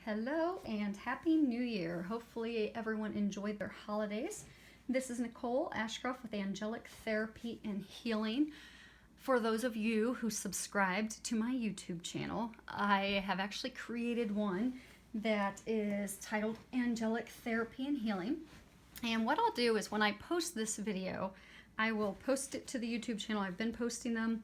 Hello and Happy New Year. Hopefully everyone enjoyed their holidays. This is Nicole Ashcroft with Angelic Therapy and Healing. For those of you who subscribed to my YouTube channel, I have actually created one that is titled Angelic Therapy and Healing. And what I'll do is when I post this video, I will post it to the YouTube channel. I've been posting them.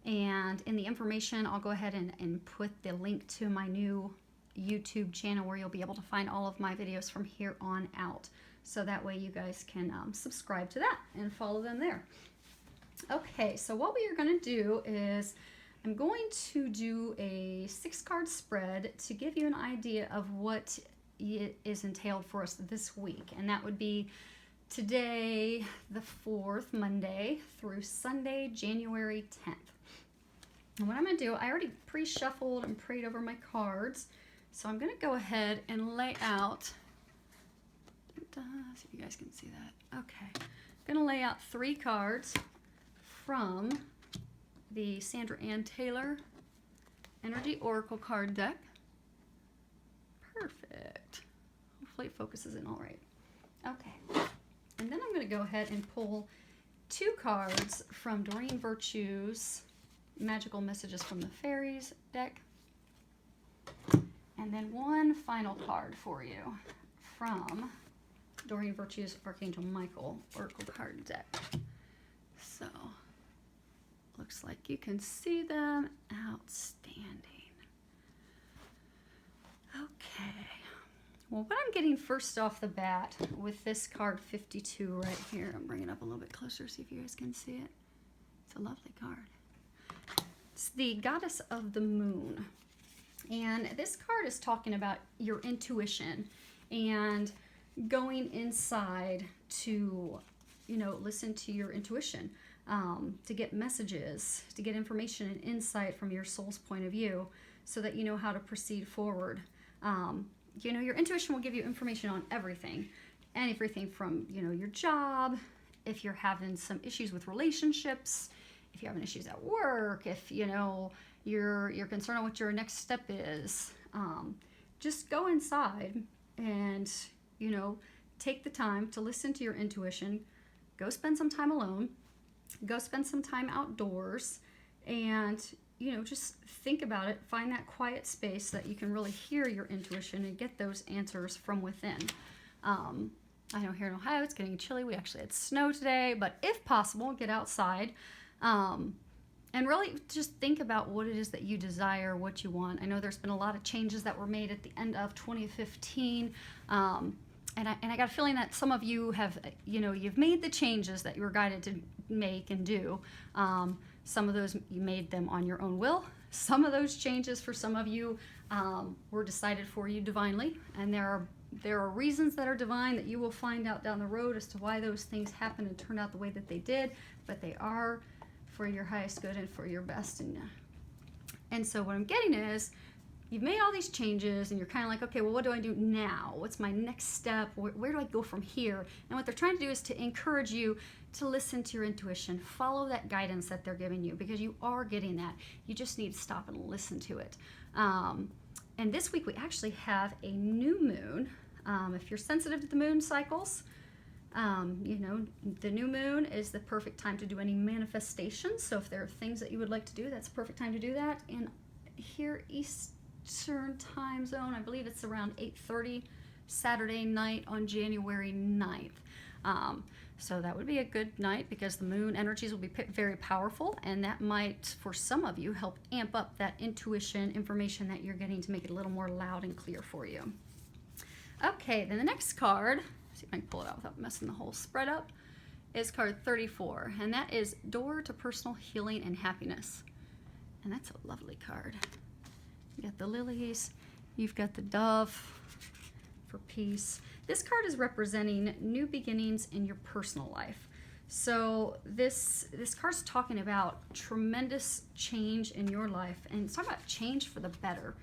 And in the information, I'll go ahead and put the link to my new YouTube channel where you'll be able to find all of my videos from here on out. So that way you guys can subscribe to that and follow them there. Okay, so what we are going to do is I'm going to do a 6-card spread to give you an idea of what is entailed for us this week. And that would be today, the 4th, Monday, through Sunday, January 10th. And what I'm going to do, I already pre-shuffled and prayed over my cards. So I'm going to go ahead and lay out, see if you guys can see that. Okay, I'm going to lay out 3 cards from the Sandra Ann Taylor Energy Oracle card deck. Perfect. Hopefully it focuses in all right. Okay, and then I'm going to go ahead and pull 2 cards from Doreen Virtue's Magical Messages from the Fairies deck. And then one final card for you from Doreen Virtue's Archangel Michael Oracle card deck. So, looks like you can see them. Outstanding. Okay. Well, what I'm getting first off the bat with this card 52 right here, I'm bringing it up a little bit closer, see if you guys can see it. It's a lovely card. It's the Goddess of the Moon. And this card is talking about your intuition and going inside to, listen to your intuition, to get messages, to get information and insight from your soul's point of view so that you know how to proceed forward. Your intuition will give you information on everything from, your job, if you're having some issues with relationships, if you're having issues at work, if, you're concerned on what your next step is. Just go inside and, take the time to listen to your intuition. Go spend some time alone. Go spend some time outdoors and, just think about it. Find that quiet space that you can really hear your intuition and get those answers from within. I know here in Ohio it's getting chilly. We actually had snow today, but if possible, get outside. And really just think about what it is that you desire, what you want. I know there's been a lot of changes that were made at the end of 2015. And I got a feeling that some of you have, you've made the changes that you were guided to make and do. Some of those, you made them on your own will. Some of those changes for some of you were decided for you divinely. And there are reasons that are divine that you will find out down the road as to why those things happened and turned out the way that they did. But they are for your highest good and for your best. And so what I'm getting is, you've made all these changes and you're kind of like, okay, well, what do I do now? What's my next step? Where do I go from here? And what they're trying to do is to encourage you to listen to your intuition, follow that guidance that they're giving you, because you are getting that. You just need to stop and listen to it. And this week we actually have a new moon. If you're sensitive to the moon cycles, the new moon is the perfect time to do any manifestations. So if there are things that you would like to do, that's a perfect time to do that. And here, Eastern time zone, I believe it's around 8:30 Saturday night on January 9th. So that would be a good night because the moon energies will be very powerful, and that might, for some of you, help amp up that intuition information that you're getting to make it a little more loud and clear for you. Okay, then the next card, see if I can pull it out without messing the whole spread up, is card 34, and that is Door to Personal Healing and Happiness. And that's a lovely card. You got the lilies, you've got the dove for peace. This card is representing new beginnings in your personal life. So this card's talking about tremendous change in your life, and it's talking about change for the better.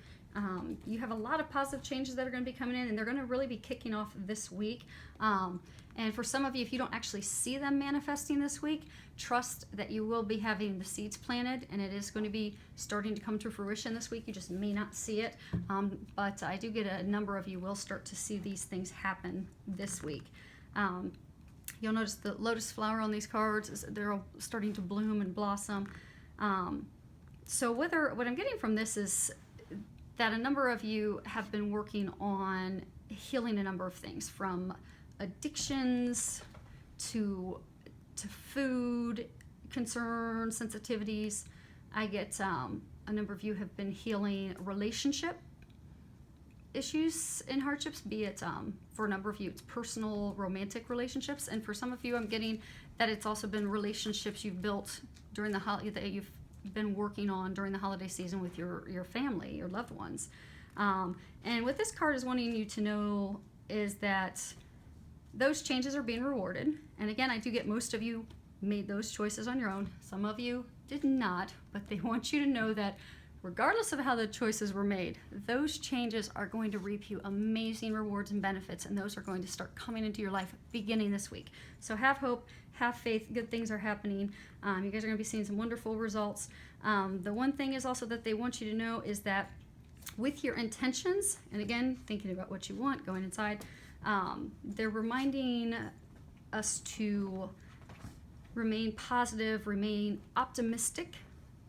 You have a lot of positive changes that are going to be coming in, and they're going to really be kicking off this week. And for some of you, if you don't actually see them manifesting this week, trust that you will be having the seeds planted, and it is going to be starting to come to fruition this week. You just may not see it, but I do get a number of you will start to see these things happen this week. You'll notice the lotus flower on these cards, they're all starting to bloom and blossom. So what I'm getting from this is that a number of you have been working on healing a number of things, from addictions to food concerns, sensitivities. I get a number of you have been healing relationship issues and hardships, be it for a number of you it's personal romantic relationships, and for some of you I'm getting that it's also been relationships you've built during the holiday, that you've been working on during the holiday season with your family, your loved ones. And what this card is wanting you to know is that those changes are being rewarded. And again, I do get most of you made those choices on your own. Some of you did not, but they want you to know that regardless of how the choices were made, those changes are going to reap you amazing rewards and benefits, and those are going to start coming into your life beginning this week. So have hope, have faith, good things are happening. You guys are going to be seeing some wonderful results. The one thing is also that they want you to know is that with your intentions, and again, thinking about what you want, going inside, they're reminding us to remain positive, remain optimistic,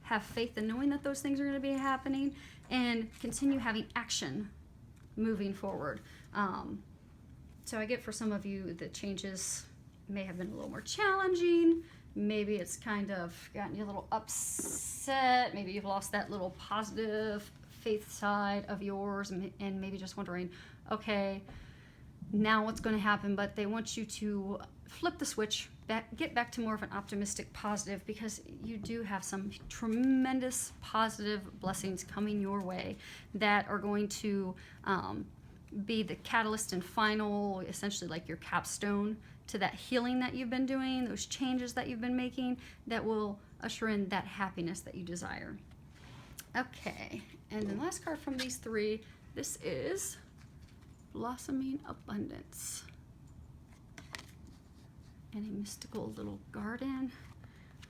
have faith in knowing that those things are going to be happening, and continue having action moving forward. So I get for some of you the changes may have been a little more challenging. Maybe it's kind of gotten you a little upset. Maybe you've lost that little positive faith side of yours, and maybe just wondering, okay, now what's going to happen? But they want you to flip the switch, get back to more of an optimistic, positive, because you do have some tremendous positive blessings coming your way that are going to be the catalyst and final, essentially like your capstone to that healing that you've been doing, those changes that you've been making that will usher in that happiness that you desire. Okay, and the last card from these three, this is Blossoming Abundance. And a mystical little garden.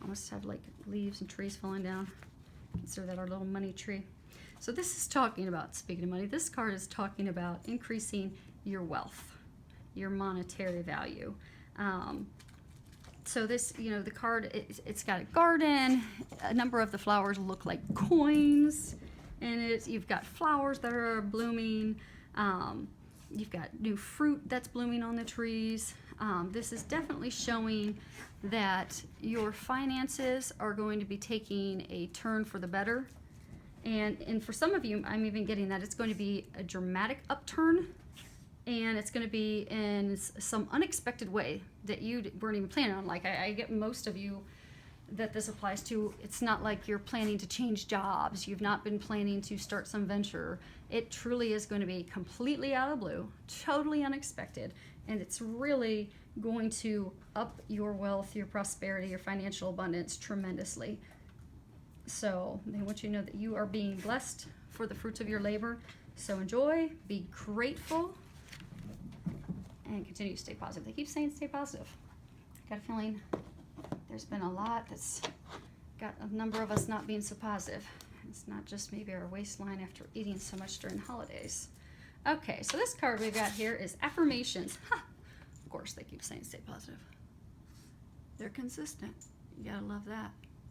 Almost have like leaves and trees falling down. Consider that our little money tree. So this is talking about, speaking of money, this card is talking about increasing your wealth, your monetary value. So this, the card, it's got a garden. A number of the flowers look like coins. And you've got flowers that are blooming. You've got new fruit that's blooming on the trees. This is definitely showing that your finances are going to be taking a turn for the better. And for some of you, I'm even getting that it's going to be a dramatic upturn, and it's going to be in some unexpected way that you weren't even planning on. Like I get most of you that this applies to. It's not like you're planning to change jobs. You've not been planning to start some venture. It truly is going to be completely out of the blue, totally unexpected, and it's really going to up your wealth, your prosperity, your financial abundance tremendously. So they want you to know that you are being blessed for the fruits of your labor. So enjoy, be grateful, and continue to stay positive. They keep saying stay positive. Got a feeling there's been a lot that's got a number of us not being so positive. It's not just maybe our waistline after eating so much during holidays. Okay, so this card we've got here is affirmations. Of course, they keep saying stay positive. They're consistent. You gotta love that.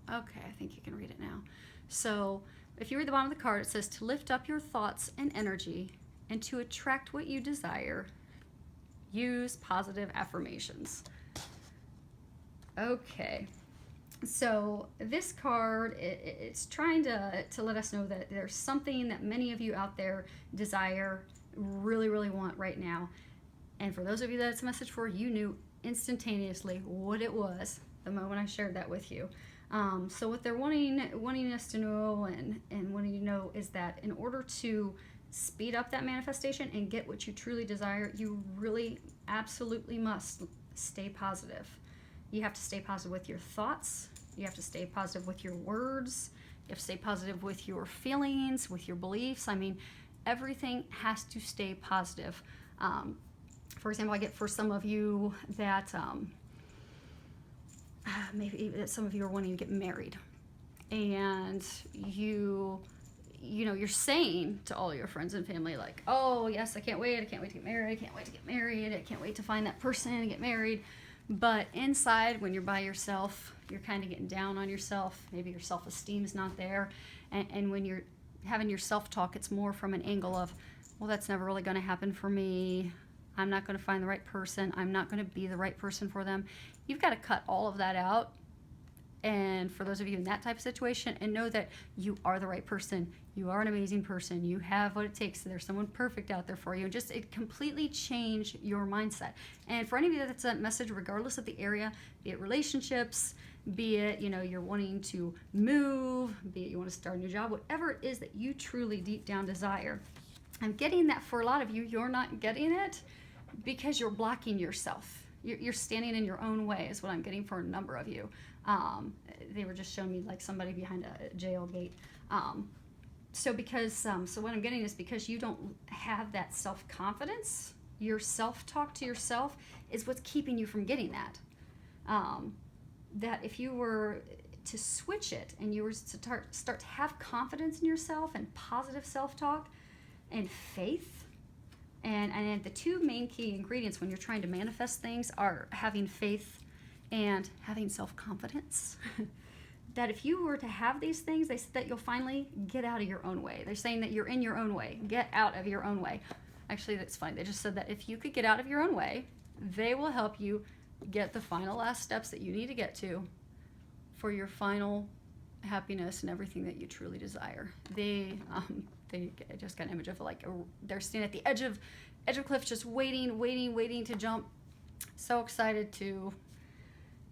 Okay, I think you can read it now. So if you read the bottom of the card, it says to lift up your thoughts and energy and to attract what you desire, use positive affirmations. Okay, so this card, it's trying to let us know that there's something that many of you out there desire, really, really want right now. And for those of you that it's a message for, you knew instantaneously what it was the moment I shared that with you. So what they're wanting us to know and wanting you to know is that in order to speed up that manifestation and get what you truly desire, you really absolutely must stay positive. You have to stay positive with your thoughts. You have to stay positive with your words. You have to stay positive with your feelings, with your beliefs. I mean, everything has to stay positive. For example, I get for some of you that maybe some of you are wanting to get married, and you're saying to all your friends and family, like, oh yes, I can't wait to get married, I can't wait to get married, I can't wait to find that person and get married. But inside, when you're by yourself, you're kind of getting down on yourself. Maybe your self-esteem is not there. And when you're having your self-talk, it's more from an angle of, well, that's never really going to happen for me. I'm not going to find the right person. I'm not going to be the right person for them. You've got to cut all of that out. And for those of you in that type of situation, and know that you are the right person. You are an amazing person. You have what it takes. There's someone perfect out there for you. Just it completely change your mindset. And for any of you that's a message, regardless of the area, be it relationships, be it, you're wanting to move, be it you want to start a new job, whatever it is that you truly deep down desire. I'm getting that for a lot of you, you're not getting it because you're blocking yourself. You're standing in your own way is what I'm getting for a number of you. They were just showing me like somebody behind a jail gate. So what I'm getting is because you don't have that self-confidence, your self-talk to yourself is what's keeping you from getting that. That if you were to switch it and you were to start to have confidence in yourself and positive self-talk and faith, and the two main key ingredients when you're trying to manifest things are having faith and having self-confidence. That if you were to have these things, they said that you'll finally get out of your own way. They're saying that you're in your own way. Get out of your own way. Actually, that's fine. They just said that if you could get out of your own way, they will help you get the final last steps that you need to get to for your final happiness and everything that you truly desire. They just got an image of like they're standing at the edge of a cliff, just waiting to jump. So excited to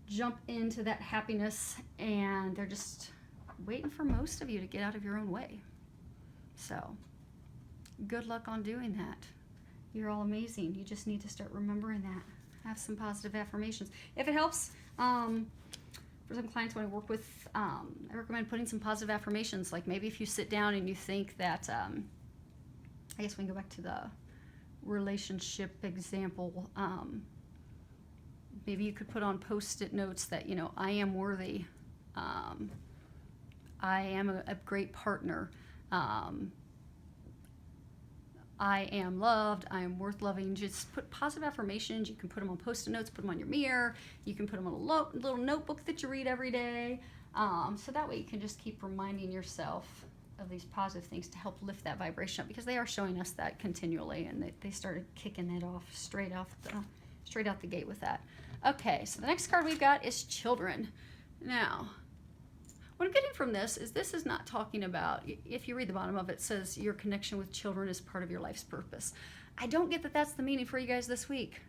jump into that happiness, and they're just waiting for most of you to get out of your own way. So good luck on doing that. You're all amazing. You just need to start remembering that. Have some positive affirmations. If it helps, for some clients when I work with, I recommend putting some positive affirmations. Like maybe if you sit down and you think that, I guess we can go back to the relationship example. Maybe you could put on Post-it notes that, I am worthy. I am a great partner. I am loved. I am worth loving. Just put positive affirmations. You can put them on Post-it notes, put them on your mirror. You can put them on a little notebook that you read every day. So that way you can just keep reminding yourself of these positive things to help lift that vibration up, because they are showing us that continually, and they started kicking it off straight out the gate with that. Okay, so the next card we've got is children. Now, what I'm getting from this is not talking about, if you read the bottom of it, it says your connection with children is part of your life's purpose. I don't get that that's the meaning for you guys this week.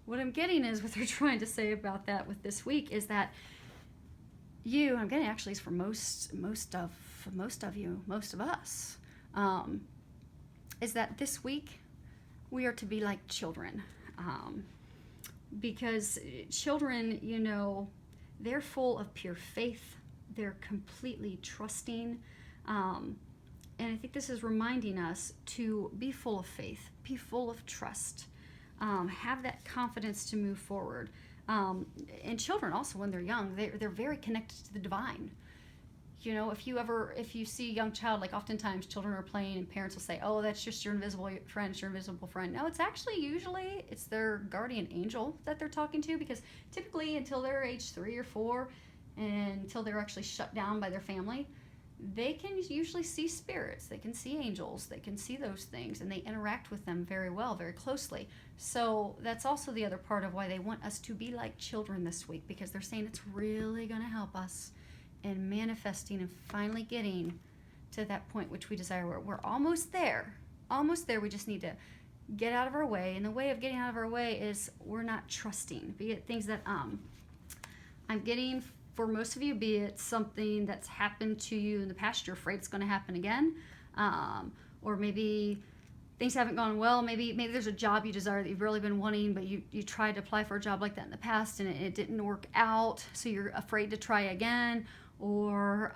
What I'm getting is what they're trying to say about that with this week is that I'm getting actually is for most of you, most of us, is that this week we are to be like children. Because children, they're full of pure faith. They're completely trusting. And I think this is reminding us to be full of faith, be full of trust, have that confidence to move forward. And children also, when they're young, they're very connected to the divine. If you see a young child, like oftentimes children are playing and parents will say, oh, that's just your invisible friend, it's your invisible friend. No, it's actually usually it's their guardian angel that they're talking to, because typically until they're age 3 or 4 and until they're actually shut down by their family, they can usually see spirits, they can see angels, they can see those things, and they interact with them very well, very closely. So that's also the other part of why they want us to be like children this week, because they're saying it's really going to help us in manifesting and finally getting to that point which we desire. We're almost there. We just need to get out of our way. And the way of getting out of our way is we're not trusting. Be it things that I'm getting for most of you, be it something that's happened to you in the past, you're afraid it's going to happen again. Or maybe things haven't gone well. Maybe there's a job you desire that you've really been wanting, but you tried to apply for a job like that in the past and it didn't work out, so you're afraid to try again. Or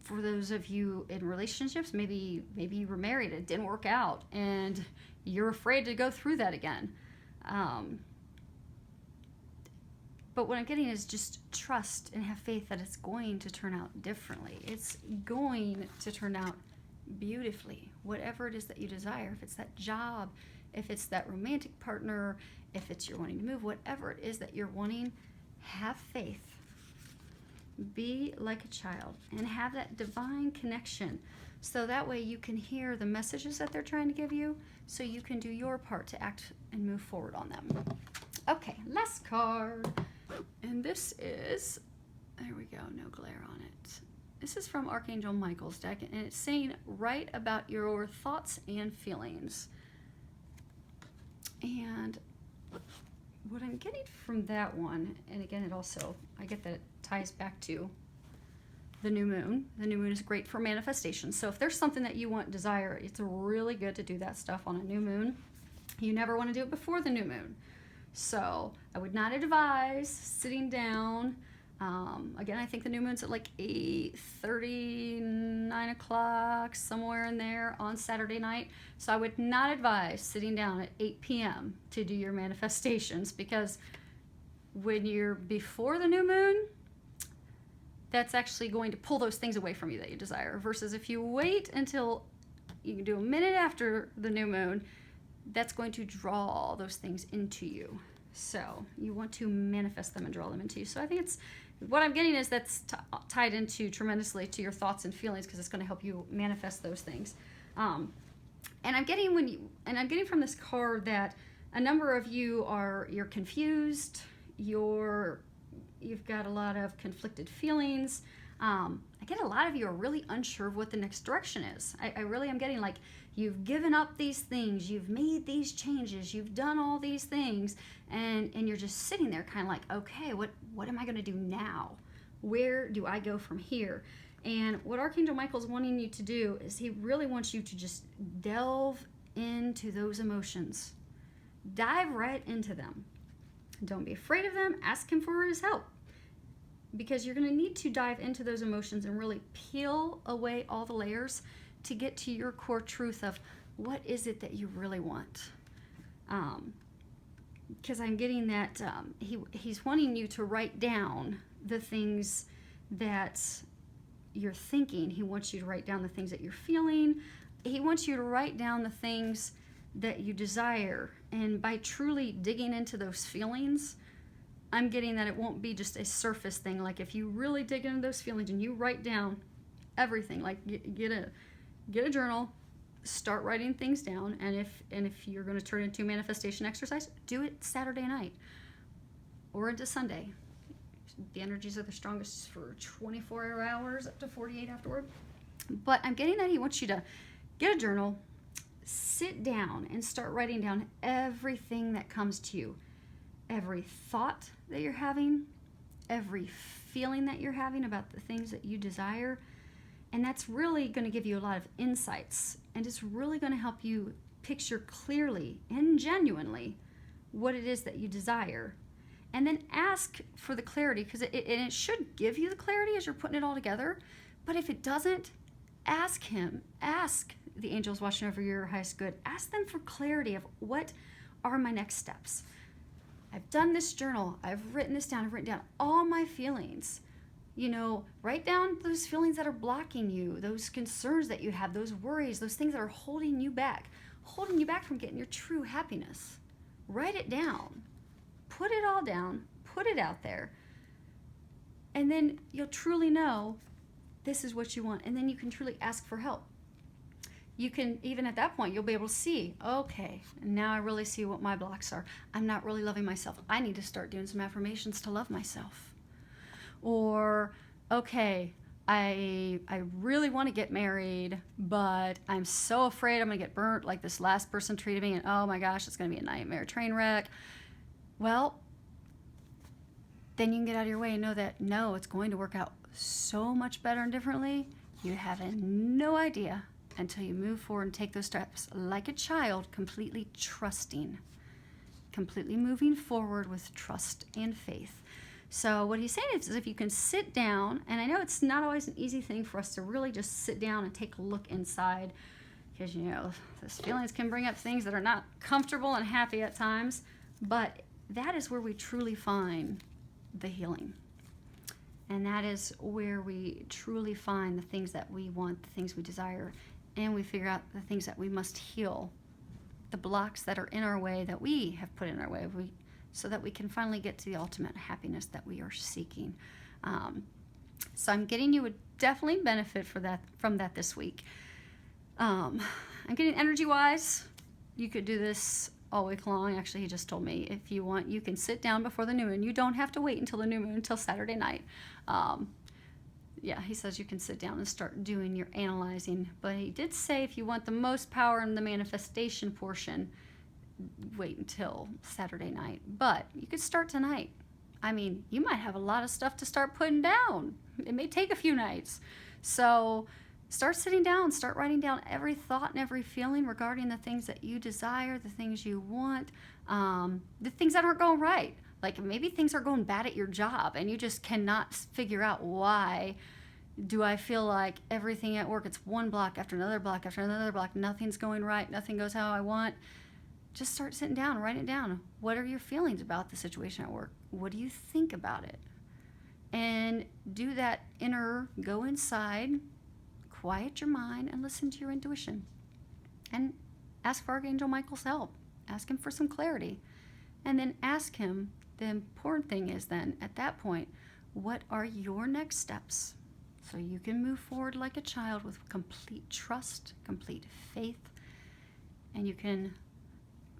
for those of you in relationships, maybe you were married, it didn't work out, and you're afraid to go through that again. But what I'm getting is just trust and have faith that it's going to turn out differently. It's going to turn out beautifully, whatever it is that you desire. If it's that job, if it's that romantic partner, if it's you're wanting to move, whatever it is that you're wanting, have faith. Be like a child and have that divine connection, so that way you can hear the messages that they're trying to give you, so you can do your part to act and move forward on them. Okay, last card. And this is, there we go, no glare on it. This is from Archangel Michael's deck, and it's saying, write about your thoughts and feelings. And what I'm getting from that one, and again, it also, I get that it ties back to the new moon. The new moon is great for manifestation. So if there's something that you want, desire, it's really good to do that stuff on a new moon. You never want to do it before the new moon. So I would not advise sitting down. Again, I think the new moon's at like 8:30, 9 o'clock, somewhere in there on Saturday night. So I would not advise sitting down at 8 p.m. to do your manifestations, because when you're before the new moon, that's actually going to pull those things away from you that you desire. Versus if you wait until you can do a minute after the new moon, that's going to draw those things into you. So you want to manifest them and draw them into you. So I think it's, what I'm getting is that's tied into tremendously to your thoughts and feelings, because it's going to help you manifest those things. And I'm getting from this card that a number of you you're confused, you've got a lot of conflicted feelings. I get a lot of you are really unsure of what the next direction is. I really am getting like, you've given up these things, you've made these changes, you've done all these things, and you're just sitting there kind of like, okay, what am I going to do now? Where do I go from here? And what Archangel Michael's wanting you to do is he really wants you to just delve into those emotions. Dive right into them. Don't be afraid of them. Ask him for his help, because you're going to need to dive into those emotions and really peel away all the layers to get to your core truth of what is it that you really want. Because I'm getting that he's wanting you to write down the things that you're thinking. He wants you to write down the things that you're feeling. He wants you to write down the things that you desire. And by truly digging into those feelings, I'm getting that it won't be just a surface thing. Like if you really dig into those feelings and you write down everything, like get a journal, start writing things down, and if you're going to turn it into a manifestation exercise, do it Saturday night or into Sunday. The energies are the strongest for 24 hours up to 48 afterward. But I'm getting that he wants you to get a journal, sit down and start writing down everything that comes to you. Every thought that you're having, every feeling that you're having about the things that you desire. And that's really going to give you a lot of insights, and it's really going to help you picture clearly and genuinely what it is that you desire. And then ask for the clarity, because it should give you the clarity as you're putting it all together. But if it doesn't, ask him. Ask the angels watching over your highest good. Ask them for clarity of what are my next steps. I've done this journal. I've written this down. I've written down all my feelings. You know, write down those feelings that are blocking you, those concerns that you have, those worries, those things that are holding you back from getting your true happiness. Write it down. Put it all down. Put it out there. And then you'll truly know this is what you want. And then you can truly ask for help. You can, even at that point, you'll be able to see, okay, now I really see what my blocks are. I'm not really loving myself. I need to start doing some affirmations to love myself. Or, okay, I really want to get married, but I'm so afraid I'm going to get burnt like this last person treated me, and oh my gosh, it's going to be a nightmare, train wreck. Well, then you can get out of your way and know that, no, it's going to work out so much better and differently. You have no idea. until you move forward and take those steps like a child, completely trusting, completely moving forward with trust and faith. So what he's saying is if you can sit down, and I know it's not always an easy thing for us to really just sit down and take a look inside, because, you know, those feelings can bring up things that are not comfortable and happy at times, but that is where we truly find the healing. And that is where we truly find the things that we want, the things we desire, and we figure out the things that we must heal, the blocks that are in our way that we have put in our way, so that we can finally get to the ultimate happiness that we are seeking. So I'm getting you would definitely benefit from that this week. I'm getting energy-wise, you could do this all week long. Actually, he just told me if you want, you can sit down before the new moon. You don't have to wait until the new moon, until Saturday night. Yeah, he says you can sit down and start doing your analyzing. But he did say if you want the most power in the manifestation portion, wait until Saturday night. But you could start tonight. I mean, you might have a lot of stuff to start putting down. It may take a few nights. So start sitting down, start writing down every thought and every feeling regarding the things that you desire, the things you want, the things that aren't going right. Like maybe things are going bad at your job and you just cannot figure out why do I feel like everything at work, it's one block after another block after another block, nothing's going right, nothing goes how I want. Just start sitting down and write it down. What are your feelings about the situation at work? What do you think about it? And do that go inside, quiet your mind, and listen to your intuition. And ask for Archangel Michael's help. Ask him for some clarity. And then ask him, the important thing is then, at that point, what are your next steps? So you can move forward like a child with complete trust, complete faith, and you can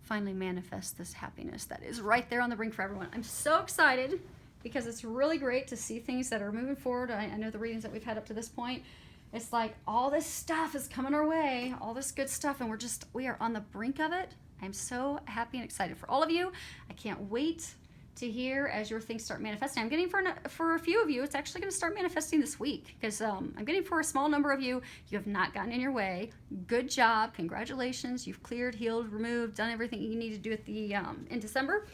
finally manifest this happiness that is right there on the brink for everyone. I'm so excited because it's really great to see things that are moving forward. I know the readings that we've had up to this point, it's like all this stuff is coming our way, all this good stuff, and we are on the brink of it. I'm so happy and excited for all of you. I can't wait to hear as your things start manifesting. I'm getting for a few of you, it's actually going to start manifesting this week, because I'm getting for a small number of you, you have not gotten in your way. Good job. Congratulations. You've cleared, healed, removed, done everything you need to do at the in December.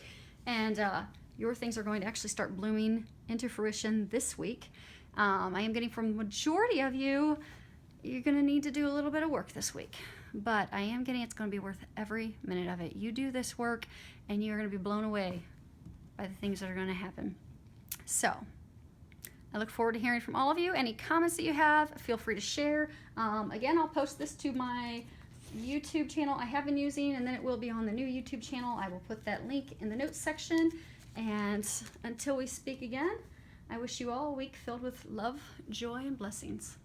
And your things are going to actually start blooming into fruition this week. I am getting from the majority of you, you're going to need to do a little bit of work this week. But I am getting it's going to be worth every minute of it. You do this work and you're going to be blown away by the things that are going to happen. So I look forward to hearing from all of you. Any comments that you have, feel free to share. Again, I'll post this to my YouTube channel I have been using, and then it will be on the new YouTube channel. I will put that link in the notes section. And until we speak again, I wish you all a week filled with love, joy, and blessings.